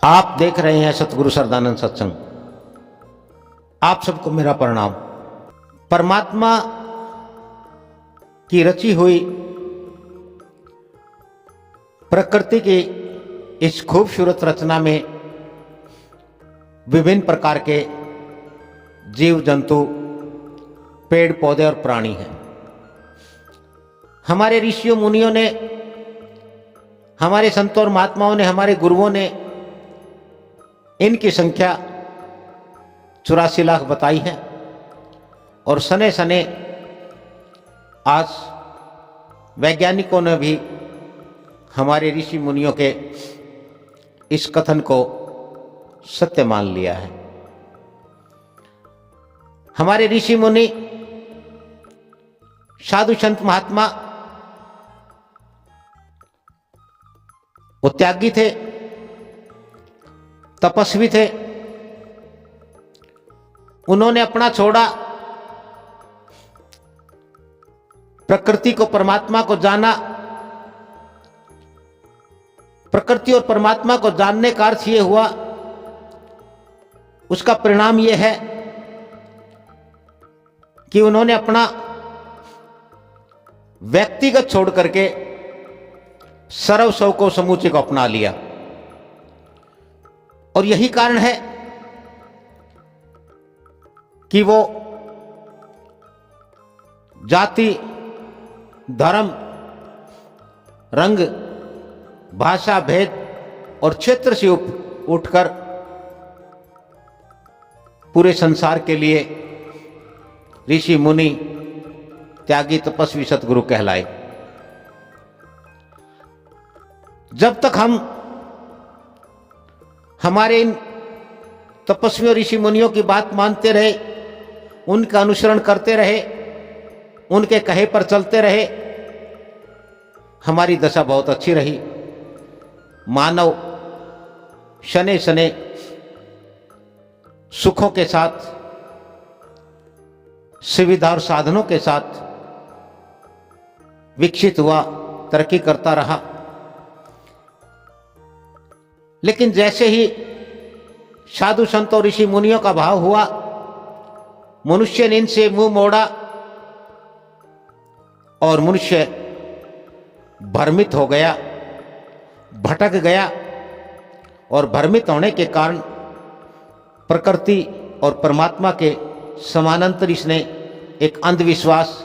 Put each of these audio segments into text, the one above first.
आप देख रहे हैं सतगुरु सरदानंद सत्संग। आप सबको मेरा प्रणाम। परमात्मा की रची हुई प्रकृति की इस खूबसूरत रचना में विभिन्न प्रकार के जीव जंतु, पेड़ पौधे और प्राणी हैं। हमारे ऋषियों मुनियों ने, हमारे संतों और महात्माओं ने, हमारे गुरुओं ने इनकी संख्या 84 लाख बताई है। और सने सने आज वैज्ञानिकों ने भी हमारे ऋषि मुनियों के इस कथन को सत्य मान लिया है। हमारे ऋषि मुनि, साधु संत महात्मा वो त्यागी थे, तपस्वी थे। उन्होंने अपना छोड़ा, प्रकृति को, परमात्मा को जाना। प्रकृति और परमात्मा को जानने का अर्थ यह हुआ, उसका परिणाम यह है कि उन्होंने अपना व्यक्तिगत छोड़ करके सर्व स्व को, समूचे को अपना लिया। और यही कारण है कि वो जाति, धर्म, रंग, भाषा, भेद और क्षेत्र से उठकर पूरे संसार के लिए ऋषि मुनि, त्यागी, तपस्वी, सतगुरु कहलाए। जब तक हम हमारे इन तपस्वियों, ऋषि मुनियों की बात मानते रहे, उनका अनुसरण करते रहे, उनके कहे पर चलते रहे, हमारी दशा बहुत अच्छी रही। मानव शने शने सुखों के साथ, सुविधा और साधनों के साथ विकसित हुआ, तरक्की करता रहा। लेकिन जैसे ही साधु संतों, ऋषि मुनियों का भाव हुआ, मनुष्य ने इनसे मुंह मोड़ा और मनुष्य भ्रमित हो गया, भटक गया। और भ्रमित होने के कारण प्रकृति और परमात्मा के समानांतर इसने एक अंधविश्वास,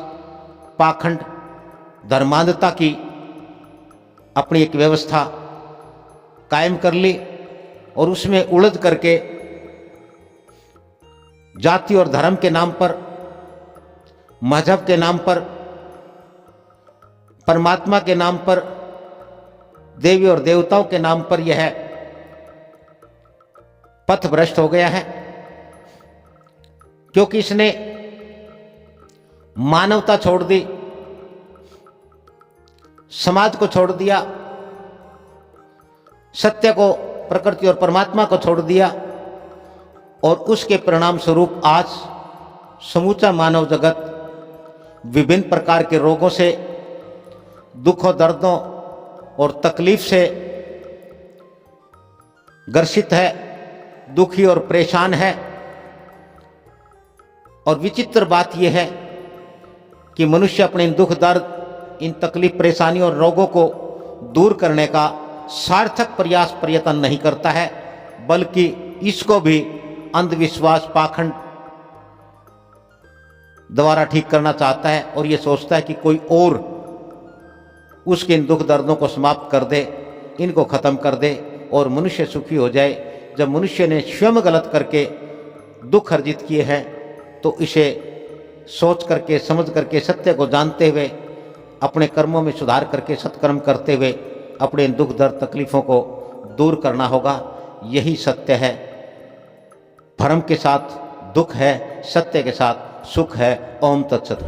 पाखंड, धर्मांधता की अपनी एक व्यवस्था कायम कर ली। और उसमें उलझ करके जाति और धर्म के नाम पर, मजहब के नाम पर, परमात्मा के नाम पर, देवी और देवताओं के नाम पर यह पथ भ्रष्ट हो गया है। क्योंकि इसने मानवता छोड़ दी, समाज को छोड़ दिया, सत्य को, प्रकृति और परमात्मा को छोड़ दिया। और उसके परिणाम स्वरूप आज समूचा मानव जगत विभिन्न प्रकार के रोगों से, दुखों, दर्दों और तकलीफ से ग्रसित है, दुखी और परेशान है। और विचित्र बात यह है कि मनुष्य अपने इन दुख, दर्द, इन तकलीफ, परेशानी और रोगों को दूर करने का सार्थक प्रयास, प्रयत्न नहीं करता है, बल्कि इसको भी अंधविश्वास, पाखंड द्वारा ठीक करना चाहता है। और यह सोचता है कि कोई और उसके इन दुख दर्दों को समाप्त कर दे, इनको खत्म कर दे और मनुष्य सुखी हो जाए। जब मनुष्य ने स्वयं गलत करके दुख अर्जित किए हैं, तो इसे सोच करके, समझ करके, सत्य को जानते हुए, अपने कर्मों में सुधार करके, सत्कर्म करते हुए अपने दुख दर्द, तकलीफों को दूर करना होगा। यही सत्य है। भ्रम के साथ दुख है, सत्य के साथ सुख है। ओम तत्सत।